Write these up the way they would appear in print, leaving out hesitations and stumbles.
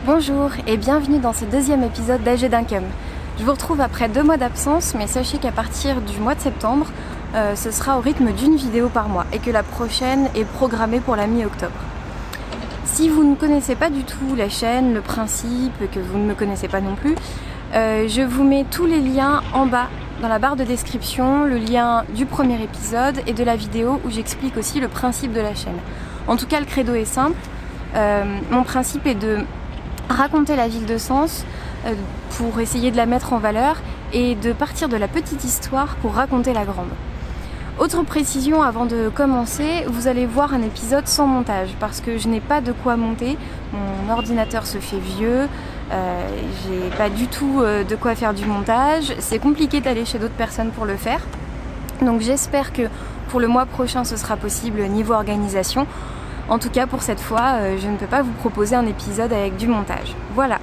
Bonjour et bienvenue dans ce deuxième épisode d'AG d'Income. Je vous retrouve après 2 mois d'absence, mais sachez qu'à partir du mois de septembre, ce sera au rythme d'une vidéo par mois et que la prochaine est programmée pour la mi-octobre. Si vous ne connaissez pas du tout la chaîne, le principe, que vous ne me connaissez pas non plus, je vous mets tous les liens en bas dans la barre de description, le lien du premier épisode et de la vidéo où j'explique aussi le principe de la chaîne. En tout cas, le credo est simple. Mon principe est de raconter la ville de Sens pour essayer de la mettre en valeur et de partir de la petite histoire pour raconter la grande. Autre précision avant de commencer, vous allez voir un épisode sans montage parce que je n'ai pas de quoi monter, mon ordinateur se fait vieux, j'ai pas du tout de quoi faire du montage, c'est compliqué d'aller chez d'autres personnes pour le faire. Donc j'espère que pour le mois prochain ce sera possible niveau organisation. En tout cas pour cette fois, je ne peux pas vous proposer un épisode avec du montage. Voilà.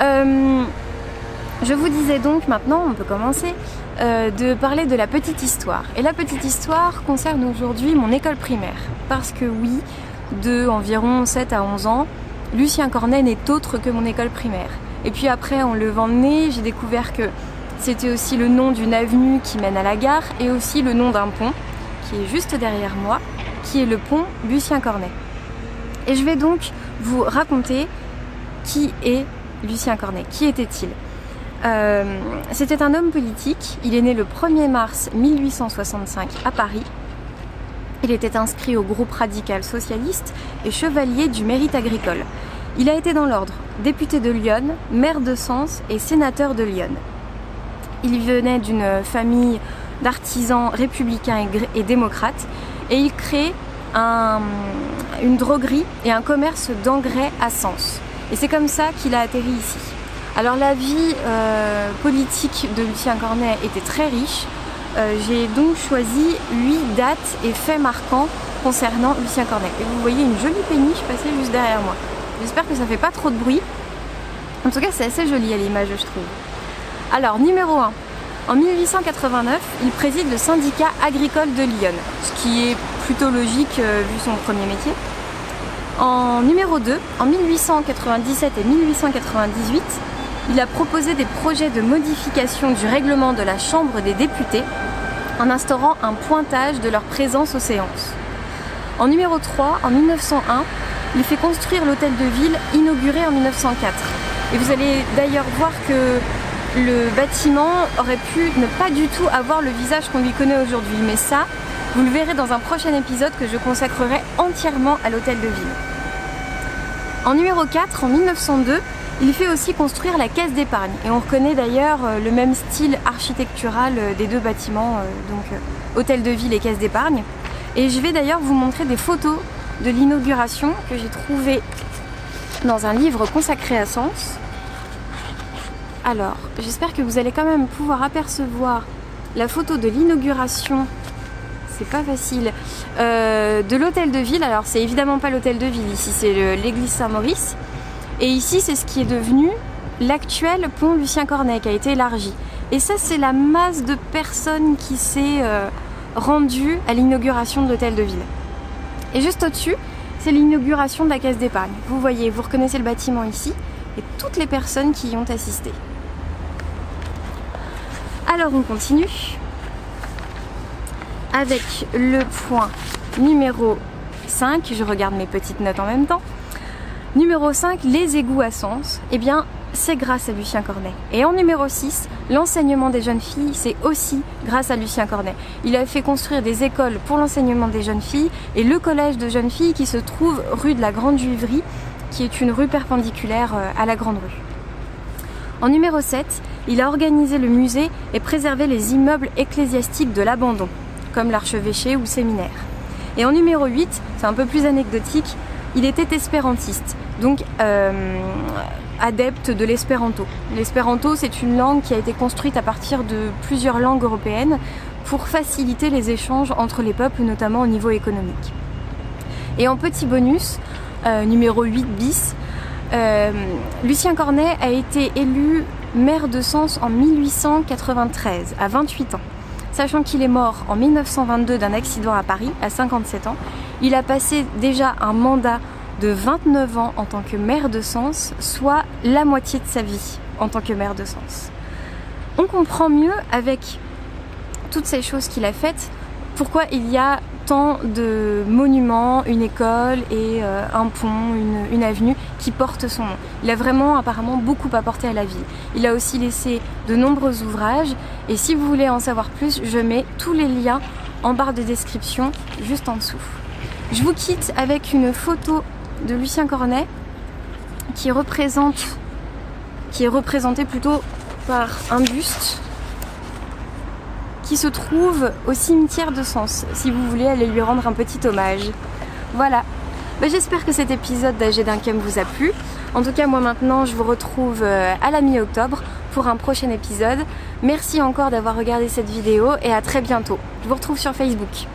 Je vous disais donc maintenant, on peut commencer, de parler de la petite histoire. Et la petite histoire concerne aujourd'hui mon école primaire. Parce que oui, de environ 7 à 11 ans, Lucien Cornet n'est autre que mon école primaire. Et puis après, en levant le nez, j'ai découvert que c'était aussi le nom d'une avenue qui mène à la gare et aussi le nom d'un pont qui est juste derrière moi, qui est le pont Lucien Cornet. Et je vais donc vous raconter qui est Lucien Cornet. Qui était-il ? C'était un homme politique. Il est né le 1er mars 1865 à Paris. Il était inscrit au groupe radical socialiste et chevalier du mérite agricole. Il a été dans l'ordre député de Lyon, maire de Sens et sénateur de Lyon. Il venait d'une famille d'artisans républicains et démocrates et il crée une droguerie et un commerce d'engrais à Sens. Et c'est comme ça qu'il a atterri ici. Alors la vie politique de Lucien Cornet était très riche. J'ai donc choisi 8 dates et faits marquants concernant Lucien Cornet. Et vous voyez une jolie péniche passer juste derrière moi. J'espère que ça fait pas trop de bruit. En tout cas, c'est assez joli à l'image, je trouve. Alors, numéro 1. En 1889, il préside le syndicat agricole de Lyon, ce qui est plutôt logique vu son premier métier. En numéro 2, en 1897 et 1898, il a proposé des projets de modification du règlement de la Chambre des députés en instaurant un pointage de leur présence aux séances. En numéro 3, en 1901, il fait construire l'hôtel de ville inauguré en 1904. Et vous allez d'ailleurs voir que le bâtiment aurait pu ne pas du tout avoir le visage qu'on lui connaît aujourd'hui. Mais ça, vous le verrez dans un prochain épisode que je consacrerai entièrement à l'hôtel de ville. En numéro 4, en 1902, il fait aussi construire la caisse d'épargne. Et on reconnaît d'ailleurs le même style architectural des deux bâtiments, hôtel de ville et caisse d'épargne. Et je vais d'ailleurs vous montrer des photos de l'inauguration que j'ai trouvées dans un livre consacré à Sens. Alors, j'espère que vous allez quand même pouvoir apercevoir la photo de l'inauguration, c'est pas facile, de l'hôtel de ville. Alors c'est évidemment pas l'hôtel de ville, ici c'est l'église Saint-Maurice. Et ici c'est ce qui est devenu l'actuel pont Lucien Cornet qui a été élargi. Et ça c'est la masse de personnes qui s'est rendue à l'inauguration de l'hôtel de ville. Et juste au-dessus, c'est l'inauguration de la caisse d'épargne. Vous voyez, vous reconnaissez le bâtiment ici et toutes les personnes qui y ont assisté. Alors on continue avec le point numéro 5, je regarde mes petites notes en même temps. Numéro 5, les égouts à Sens, eh bien c'est grâce à Lucien Cornet. Et en numéro 6, l'enseignement des jeunes filles, c'est aussi grâce à Lucien Cornet. Il a fait construire des écoles pour l'enseignement des jeunes filles et le collège de jeunes filles qui se trouve rue de la Grande Juiverie, qui est une rue perpendiculaire à la Grande Rue. En numéro 7, il a organisé le musée et préservé les immeubles ecclésiastiques de l'abandon, comme l'archevêché ou séminaire. Et en numéro 8, c'est un peu plus anecdotique, il était espérantiste, donc adepte de l'espéranto. L'espéranto, c'est une langue qui a été construite à partir de plusieurs langues européennes pour faciliter les échanges entre les peuples, notamment au niveau économique. Et en petit bonus, numéro 8 bis, Lucien Cornet a été élu maire de Sens en 1893, à 28 ans. Sachant qu'il est mort en 1922 d'un accident à Paris, à 57 ans, il a passé déjà un mandat de 29 ans en tant que maire de Sens, soit la moitié de sa vie en tant que maire de Sens. On comprend mieux avec toutes ces choses qu'il a faites pourquoi il y a tant de monuments, une école et un pont, une avenue qui portent son nom. Il a vraiment apparemment beaucoup apporté à la ville. Il a aussi laissé de nombreux ouvrages et si vous voulez en savoir plus, je mets tous les liens en barre de description juste en dessous. Je vous quitte avec une photo de Lucien Cornet qui est représenté plutôt par un buste qui se trouve au cimetière de Sens, si vous voulez aller lui rendre un petit hommage. Voilà, j'espère que cet épisode d'AG d'Inkem vous a plu. En tout cas, moi maintenant, je vous retrouve à la mi-octobre pour un prochain épisode. Merci encore d'avoir regardé cette vidéo et à très bientôt. Je vous retrouve sur Facebook.